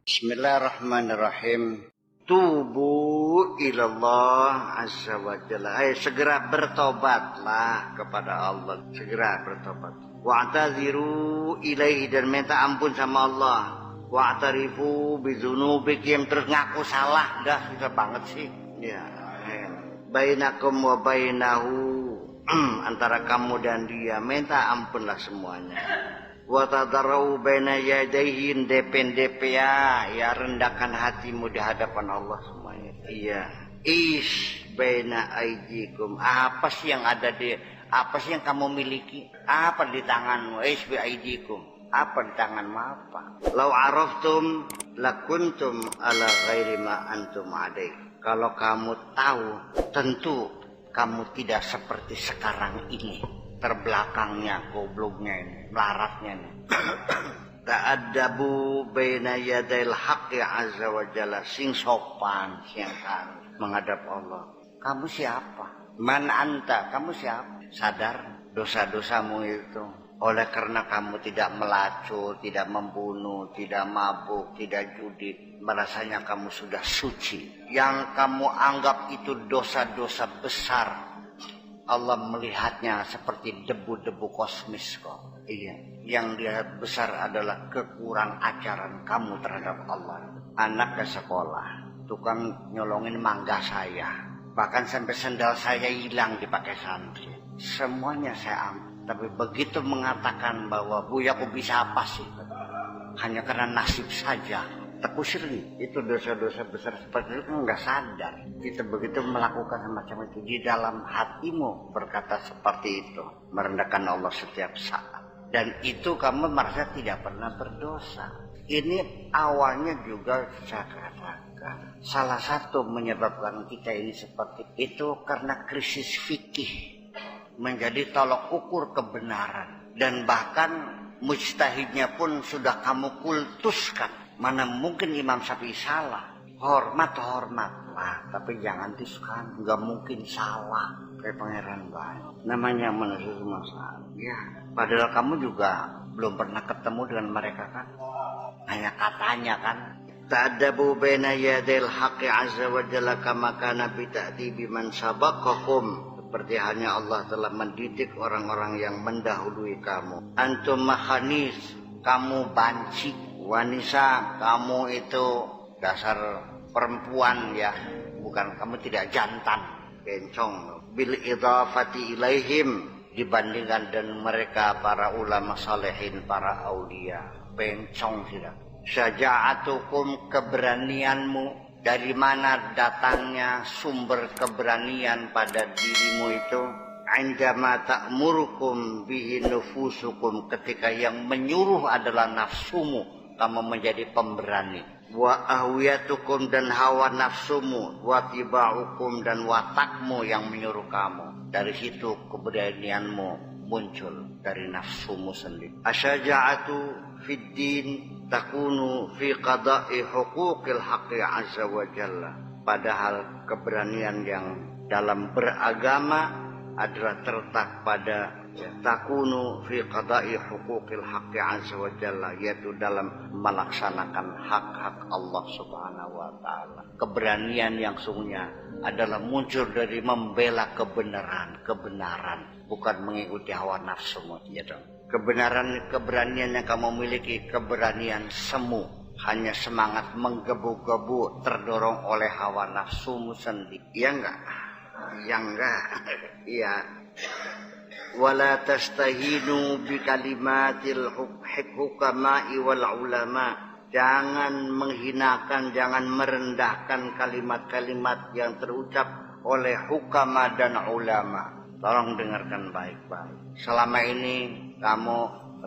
Bismillahirrahmanirrahim. Tubu ilallah azza wa jalla. Ayo segera bertobatlah kepada Allah. Segera bertobat. Wa'taziru ilaihi, dan minta ampun sama Allah. Wa'tarifu bizunubikum, terus ngaku salah. Dah susah banget sih. Ya. Bainakum wa bainahu, antara kamu dan dia, minta ampunlah semuanya. Wa tadarrau baina yadayhi, DP ya rendahkan hatimu di hadapan Allah semuanya. Iya. Baina aidikum, apa sih yang ada apa sih yang kamu miliki? Apa di tanganmu? Bi aidikum, apa di tanganmu apa? Lau araftum lakuntum ala ghairi ma antum alaih. Kalau kamu tahu, tentu kamu tidak seperti sekarang ini. Terbelakangnya, gobloknya ini, melaratnya ini. Ta'addabu baina yadail haqqi azza wa jalla, sing sopan, sing kan menghadap Allah. Kamu siapa? Man anta, kamu siapa? Sadar dosa-dosamu itu. Oleh karena kamu tidak melacur, tidak membunuh, tidak mabuk, tidak judi, merasanya kamu sudah suci. Yang kamu anggap itu dosa-dosa besar, Allah melihatnya seperti debu-debu kosmis kok. Iya. Yang dia besar adalah kekurang ajaran kamu terhadap Allah. Anak ke sekolah, tukang nyolongin mangga saya. Bahkan sampai sendal saya hilang dipakai santri. Semuanya saya ambil. Tapi begitu mengatakan bahwa Buya aku bisa apa sih? Hanya karena nasib saja. Terkusir itu dosa-dosa besar seperti itu nggak sadar. Kita begitu melakukan semacam itu di dalam hatimu berkata seperti itu, merendahkan Allah setiap saat, dan itu kamu merasa tidak pernah berdosa. Ini awalnya juga saya katakan salah satu menyebabkan kita ini seperti itu karena krisis fikih, menjadi tolok ukur kebenaran, dan bahkan mujtahidnya pun sudah kamu kultuskan. Mana mungkin Imam Syafi'i salah? Hormat-hormatlah, tapi jangan tuskan. Nggak mungkin salah kayak pangeran baik. Namanya manusia masalah. Ya, padahal kamu juga belum pernah ketemu dengan mereka kan? Hanya katanya kan. Ta'adabu baina yadil haqqi azza wa jalla kama kana bi ta'dibi man sabaqakum. Seperti hanya Allah telah mendidik orang-orang yang mendahului kamu. Antum makhanis, kamu banci. Wanita, kamu itu dasar perempuan ya, bukan, kamu tidak jantan, bencong. Bil idhafati ilaihim, dibandingkan dengan mereka para ulama salehin, para aulia, bencong tidak. Syaja'atukum, keberanianmu, dari mana datangnya sumber keberanian pada dirimu itu? Indama ta'murukum bihi nufusukum, ketika yang menyuruh adalah nafsumu, kamu menjadi pemberani. Wa ahwiyatukum, dan hawa nafsumu. Wa tiba'ukum, dan watakmu yang menyuruh kamu. Dari situ keberanianmu muncul dari nafsumu sendiri. Asyaja'atu fid din takunu fi qada'i huquqil haqqi azza wa jalla. Padahal keberanian yang dalam beragama adalah terletak pada takunu fi qada'i huquqil haqqi azza wa jalla, yaitu dalam melaksanakan hak-hak Allah subhanahu wa ta'ala. Keberanian yang sungguhnya adalah muncul dari membela kebenaran, bukan mengikuti hawa nafsumu. Ya dong. Keberanian yang kamu miliki, keberanian semu, hanya semangat menggebu-gebu, terdorong oleh hawa nafsumu sendiri. Iya enggak? Ya enggak. Iya. Wala tastahinu bi kalimatil hukama'i wal ulama. Jangan menghinakan, jangan merendahkan kalimat-kalimat yang terucap oleh hukama dan ulama. Tolong dengarkan baik-baik. Selama ini kamu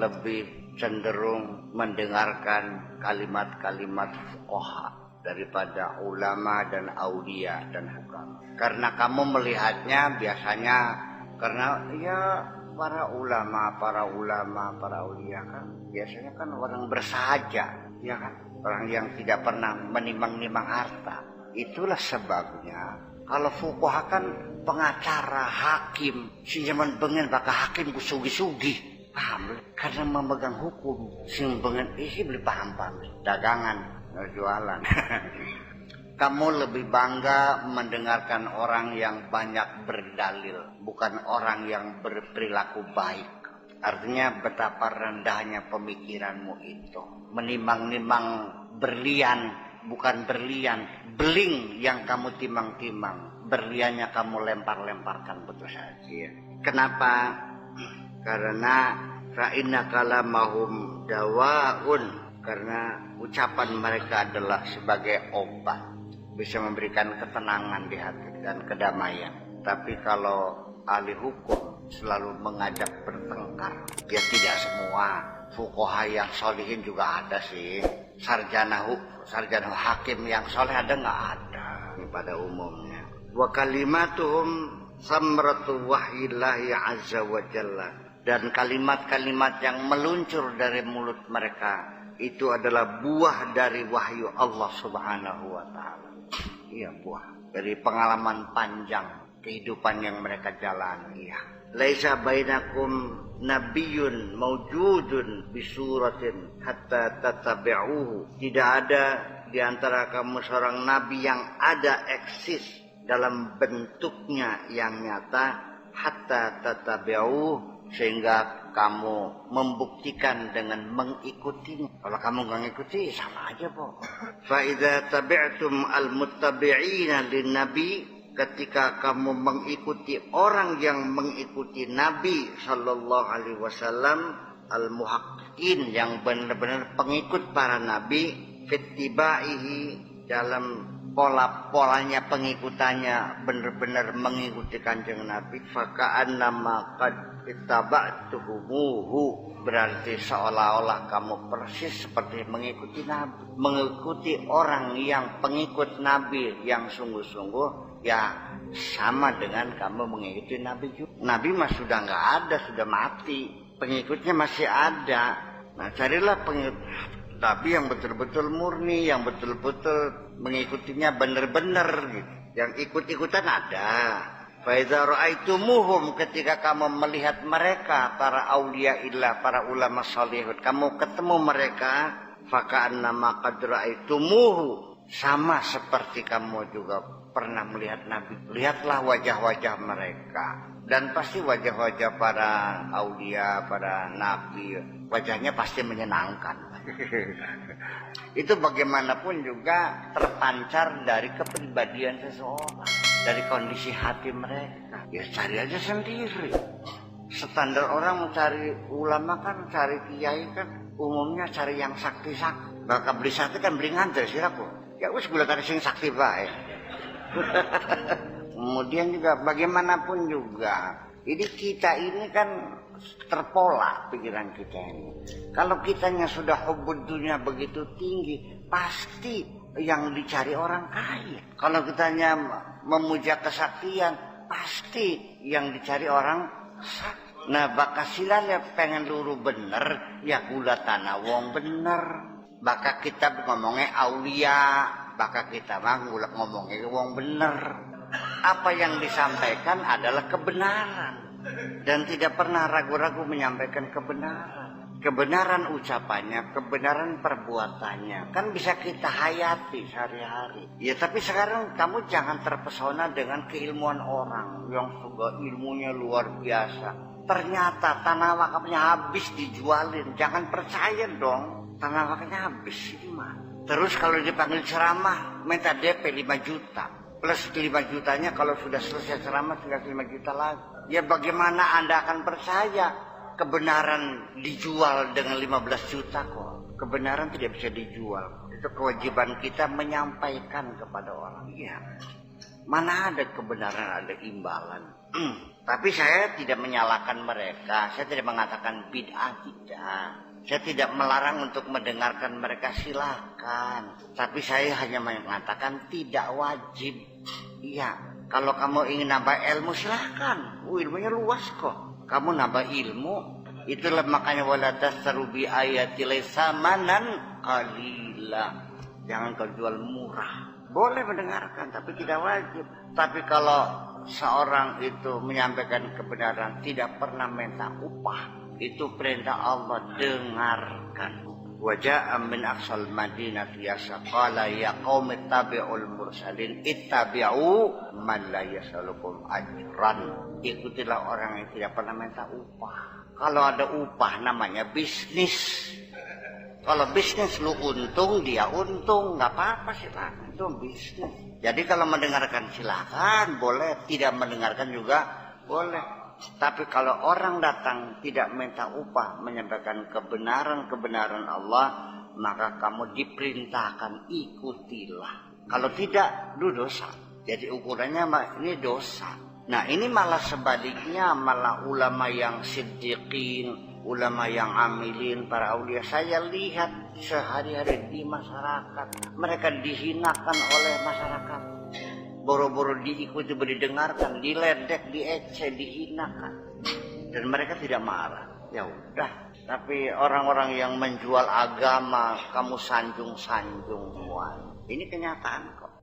lebih cenderung mendengarkan kalimat-kalimat fuqaha daripada ulama dan aulia dan hukama. Karena kamu melihatnya biasanya karena ya para ulama, para aulia kan biasanya kan orang bersahaja, ya kan, orang yang tidak pernah menimang-nimang harta. Itulah sebabnya kalau fuqaha kan pengacara, hakim, si zaman bengen bakal hakim ku sugi-sugi, paham? Karena memegang hukum, sing bengen isi beli paham dagangan. jualan. Kamu lebih bangga mendengarkan orang yang banyak berdalil, bukan orang yang berperilaku baik. Artinya betapa rendahnya pemikiranmu itu. Menimbang-nimbang berlian, bukan berlian. Beling yang kamu timang-timang. Berliannya kamu lempar-lemparkan betul saja. Kenapa? Karena fa'inna kalamahum dawaun. Karena ucapan mereka adalah sebagai obat. Bisa memberikan ketenangan di hati dan kedamaian. Tapi kalau ahli hukum selalu mengajak bertengkar, ya tidak semua. Fuqaha yang solihin juga ada sih. Sarjana hakim yang soleh ada nggak ada pada umumnya. Wa kalimatuhum samratu wahyillahi azza wa jalla. Dan kalimat-kalimat yang meluncur dari mulut mereka itu adalah buah dari wahyu Allah subhanahu wa ta'ala. Iya, buah dari pengalaman panjang kehidupan yang mereka jalani. Ya. Laisa bainakum nabiyyun mawjudun bisuratin hatta tatabi'uhu. Tidak ada di antara kamu seorang nabi yang ada eksis dalam bentuknya yang nyata hatta tatabi'uhu, sehingga kamu membuktikan dengan mengikutinya. Kalau kamu nggak ngikuti sama aja, po. Fa idza tabi'tum al-muttabi'ina lin-nabi, ketika kamu mengikuti orang yang mengikuti Nabi sallallahu alaihi wasallam, al-muhaqqiqin yang benar-benar pengikut para nabi, fittibaihi dalam pola-polanya pengikutannya benar-benar mengikuti Kanjeng Nabi, faka'annama qad ittaba'tuhumuhu, berarti seolah-olah kamu persis seperti mengikuti Nabi. Mengikuti orang yang pengikut Nabi yang sungguh-sungguh, ya sama dengan kamu mengikuti Nabi juga. Nabi mah sudah nggak ada, sudah mati. Pengikutnya masih ada. Nah, carilah pengikut Nabi yang betul-betul murni, yang betul-betul mengikutinya benar-benar gitu. Yang ikut-ikutan ada. Fa idza ra'aitumuhum, ketika kamu melihat mereka, para aulia illah, para ulama salihun, kamu ketemu mereka, faka'annama qad ra'aitumuhu, sama seperti kamu juga pernah melihat Nabi. Lihatlah wajah-wajah mereka, dan pasti wajah-wajah para aulia, para nabi, wajahnya pasti menyenangkan. Itu bagaimanapun juga terpancar dari kepribadian seseorang, dari kondisi hati mereka. Ya cari aja sendiri. Standar orang mencari ulama kan, cari kiai kan umumnya cari yang sakti-sakti. Bakal beli sakti kan beli nganter siraku. Ya wis gula tadi sing sakti bae. Kemudian juga bagaimanapun juga, jadi kita ini kan terpola pikiran kita ini. Kalau kitanya sudah hubbud dunia begitu tinggi, pasti yang dicari orang kaya. Kalau kitanya memuja kesaktian, pasti yang dicari orang sakti. Nah, bakasilanya pengen luru bener, ya gula tanah wong bener. Baka kita ngomongnya aulia, baka kita mah ngomongnya wong bener. Apa yang disampaikan adalah kebenaran. Dan tidak pernah ragu-ragu menyampaikan kebenaran. Kebenaran ucapannya, kebenaran perbuatannya. Kan bisa kita hayati sehari-hari. Ya tapi sekarang kamu jangan terpesona dengan keilmuan orang yang sudah ilmunya luar biasa. Ternyata tanah wakafnya habis dijualin. Jangan percaya dong. Tanah wakafnya habis ini mah. Terus kalau dipanggil ceramah, minta DP 5 juta. Plus 5 jutanya kalau sudah selesai ceramah tinggal 5 juta lagi. Ya bagaimana Anda akan percaya kebenaran dijual dengan 15 juta kok? Kebenaran tidak bisa dijual. Itu kewajiban kita menyampaikan kepada orang. Iya. Mana ada kebenaran, ada imbalan. Tapi saya tidak menyalahkan mereka. Saya tidak mengatakan bid'ah, tidak. Saya tidak melarang untuk mendengarkan mereka, silakan. Tapi saya hanya mengatakan tidak wajib. Iya. Kalau kamu ingin nambah ilmu silahkan. Ilmunya luas kok. Kamu nambah ilmu. Itulah makanya wala tastaru bi ayati samanan qalila. Jangan kau jual murah. Boleh mendengarkan tapi tidak wajib. Tapi kalau seorang itu menyampaikan kebenaran tidak pernah minta upah, itu perintah Allah, dengarkan. Wa ja'a min aqsal madinati yas'a qala ya qaumi ittabi'ul mursalin ittabi'u man la yasalukum ajran. Ikutilah orang yang tidak pernah minta upah. Kalau ada upah namanya bisnis. Kalau bisnis lu untung, dia untung, nggak apa-apa silakan, itu bisnis. Jadi kalau mendengarkan silakan, boleh. Tidak mendengarkan juga boleh. Tapi kalau orang datang tidak minta upah, menyampaikan kebenaran Allah, maka kamu diperintahkan ikutilah. Kalau tidak, lu dosa. Jadi ukurannya ini dosa. Nah ini malah sebaliknya, malah ulama yang siddiqin, ulama yang amilin, para aulia, saya lihat sehari-hari di masyarakat, mereka dihinakan oleh masyarakat. Boro-boro diikuti, didengarkan, diledek, diece, dihinakan, dan mereka tidak marah. Ya udah. Tapi orang-orang yang menjual agama, kamu sanjung-sanjung semua. Ini kenyataan kok.